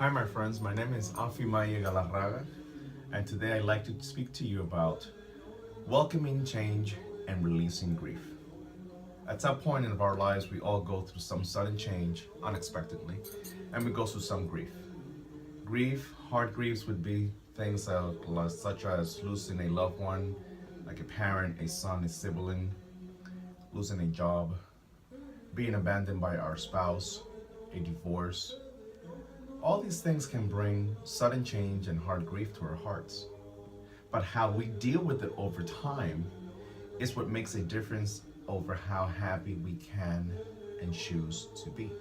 Hi, my friends. My name is Afimaya Galarraga, and today I'd like to speak to you about welcoming change and releasing grief. At some point in our lives, we all go through some sudden change unexpectedly, and we go through some grief. Hard griefs would be things such as losing a loved one, like a parent, a son, a sibling, losing a job, being abandoned by our spouse, a divorce. All these things can bring sudden change and hard grief to our hearts. But how we deal with it over time is what makes a difference over how happy we can and choose to be.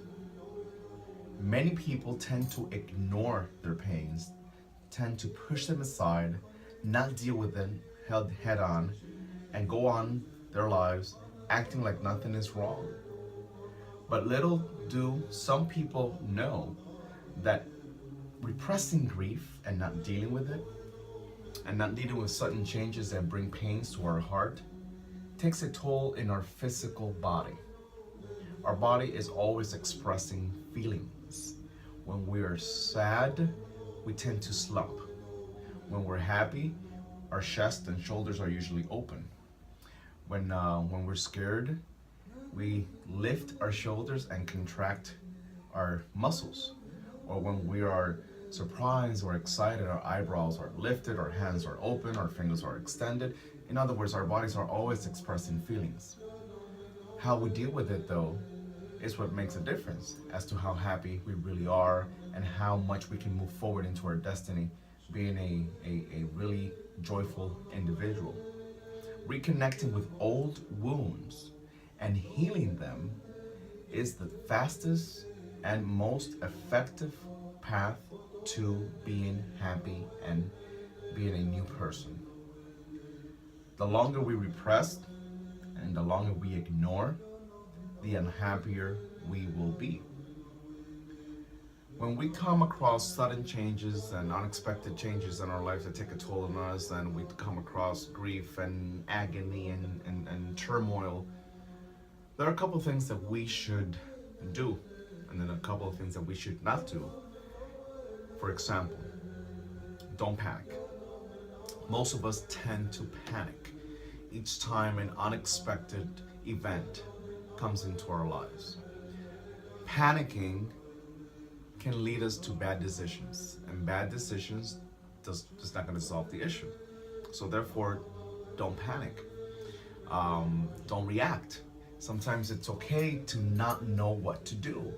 Many people tend to ignore their pains, tend to push them aside, not deal with them head on, and go on their lives acting like nothing is wrong. But little do some people know that repressing grief and not dealing with it, and not dealing with sudden changes that bring pains to our heart, takes a toll in our physical body. Our body is always expressing feelings. When we are sad, we tend to slump. When we're happy, our chest and shoulders are usually open. When we're scared, we lift our shoulders and contract our muscles. Or when we are surprised or excited, our eyebrows are lifted, our hands are open, our fingers are extended. In other words, our bodies are always expressing feelings. How we deal with it, though, is what makes a difference as to how happy we really are and how much we can move forward into our destiny, being a really joyful individual. Reconnecting with old wounds and healing them is the fastest and most effective path to being happy and being a new person. The longer we repress and the longer we ignore, the unhappier we will be. When we come across sudden changes and unexpected changes in our lives that take a toll on us, and we come across grief and agony and turmoil, there are a couple of things that we should do, and then a couple of things that we should not do. For example, don't panic. Most of us tend to panic each time an unexpected event comes into our lives. Panicking can lead us to bad decisions, and bad decisions just not going to solve the issue. So therefore, don't panic. Don't react. Sometimes it's okay to not know what to do.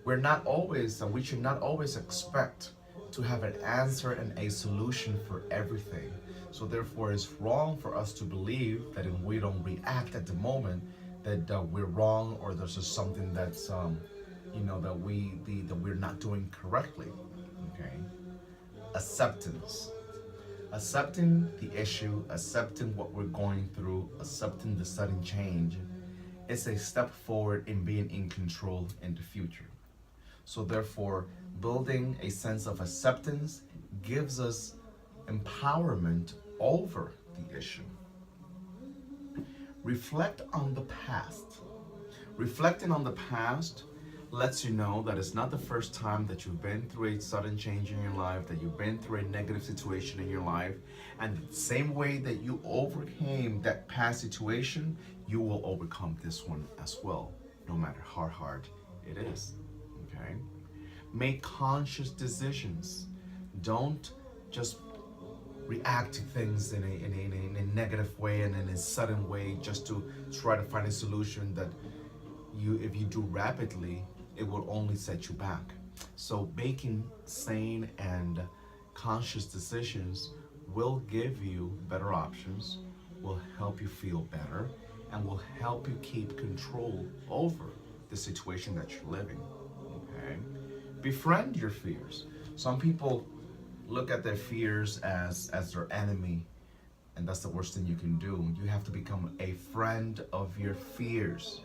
We should not always expect to have an answer and a solution for everything. So therefore, it's wrong for us to believe that if we don't react at the moment, that we're wrong, or there's just something that's that we're not doing correctly. Okay, acceptance. Accepting the issue, accepting what we're going through, accepting the sudden change is a step forward in being in control in the future. So therefore, building a sense of acceptance gives us empowerment over the issue. Reflect on the past. Reflecting on the past lets you know that it's not the first time that you've been through a sudden change in your life, that you've been through a negative situation in your life, and the same way that you overcame that past situation, you will overcome this one as well, no matter how hard it is. Okay? Make conscious decisions. Don't just react to things in a negative way and in a sudden way just to try to find a solution that if you do rapidly, it will only set you back. So making sane and conscious decisions will give you better options, will help you feel better, and will help you keep control over the situation that you're living. Okay? Befriend your fears. Some people look at their fears as their enemy, and that's the worst thing you can do. You have to become a friend of your fears.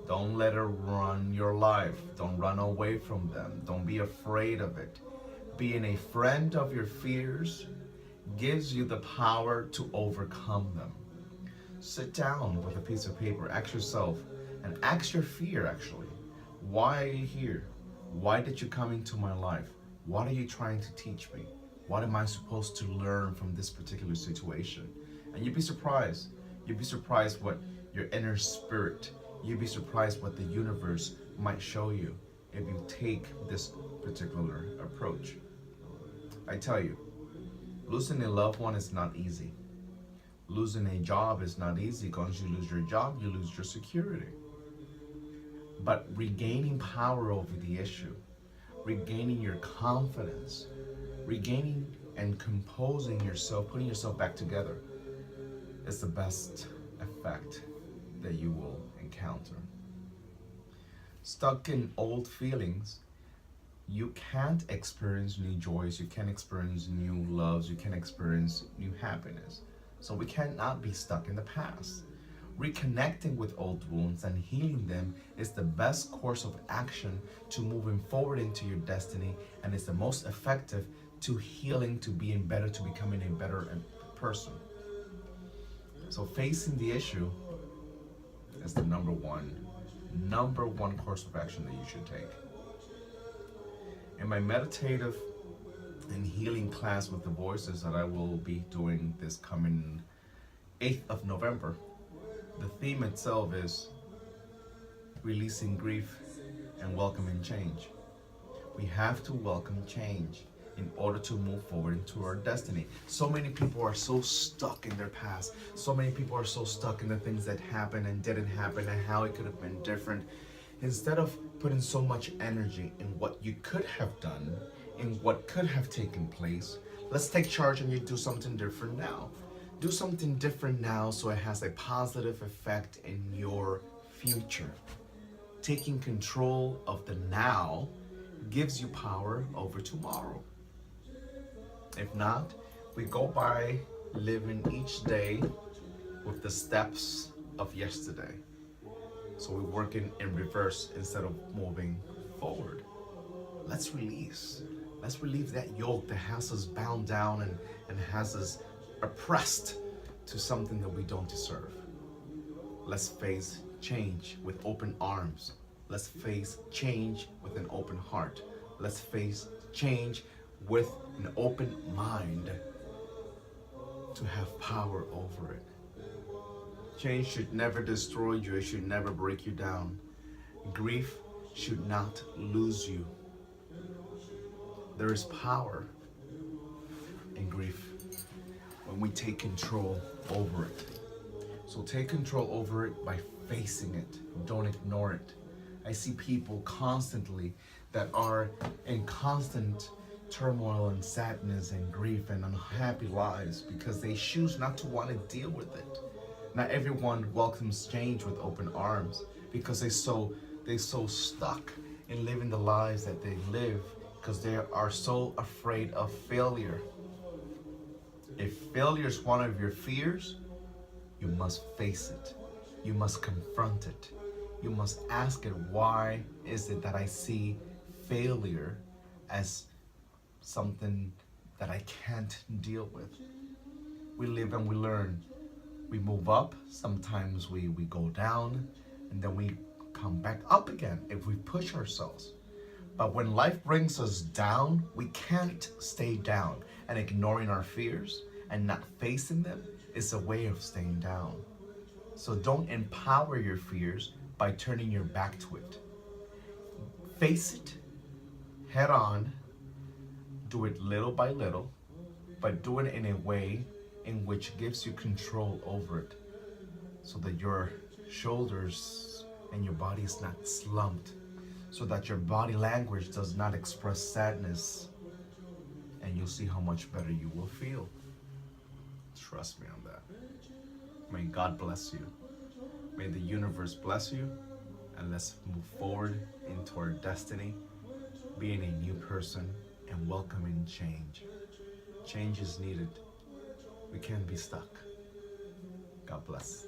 Don't let it run your life. Don't run away from them. Don't be afraid of it. Being a friend of your fears gives you the power to overcome them. Sit down with a piece of paper, ask yourself, and ask your fear actually, why are you here? Why did you come into my life? What are you trying to teach me? What am I supposed to learn from this particular situation? And you'd be surprised. You'd be surprised what your inner spirit, you'd be surprised what the universe might show you if you take this particular approach. I tell you, losing a loved one is not easy. Losing a job is not easy. Once you lose your job, you lose your security. But regaining power over the issue, regaining your confidence, regaining and composing yourself, putting yourself back together, is the best effect that you will encounter. Stuck in old feelings, you can't experience new joys, you can't experience new loves, you can't experience new happiness. So we cannot be stuck in the past. Reconnecting with old wounds and healing them is the best course of action to moving forward into your destiny, and it's the most effective to healing, to being better, to becoming a better person. So facing the issue is the number one course of action that you should take. In my meditative and healing class with the voices that I will be doing this coming 8th of November, the theme itself is releasing grief and welcoming change. We have to welcome change in order to move forward into our destiny. So many people are so stuck in their past. So many people are so stuck in the things that happened and didn't happen and how it could have been different. Instead of putting so much energy in what you could have done, in what could have taken place, let's take charge and you do something different now. Do something different now so it has a positive effect in your future. Taking control of the now gives you power over tomorrow. If not, we go by living each day with the steps of yesterday. So we're working in reverse instead of moving forward. Let's release. Let's release that yoke that has us bound down and has us oppressed to something that we don't deserve. Let's face change with open arms. Let's face change with an open heart. Let's face change with an open mind to have power over it. Change should never destroy you. It should never break you down. Grief should not lose you. There is power in grief when we take control over it. So take control over it by facing it. Don't ignore it. I see people constantly that are in constant turmoil and sadness and grief and unhappy lives because they choose not to want to deal with it. Not everyone welcomes change with open arms because they're so stuck in living the lives that they live because they are so afraid of failure. If failure is one of your fears, you must face it. You must confront it. You must ask it, why is it that I see failure as something that I can't deal with? We live and we learn. We move up, sometimes we go down, and then we come back up again if we push ourselves. But when life brings us down, we can't stay down. And ignoring our fears and not facing them is a way of staying down. So don't empower your fears by turning your back to it. Face it head on. Do it little by little, but do it in a way in which gives you control over it so that your shoulders and your body is not slumped, so that your body language does not express sadness, and you'll see how much better you will feel. Trust me on that. May God bless you. May the universe bless you, and let's move forward into our destiny, being a new person and welcoming change. Change is needed. We can't be stuck. God bless.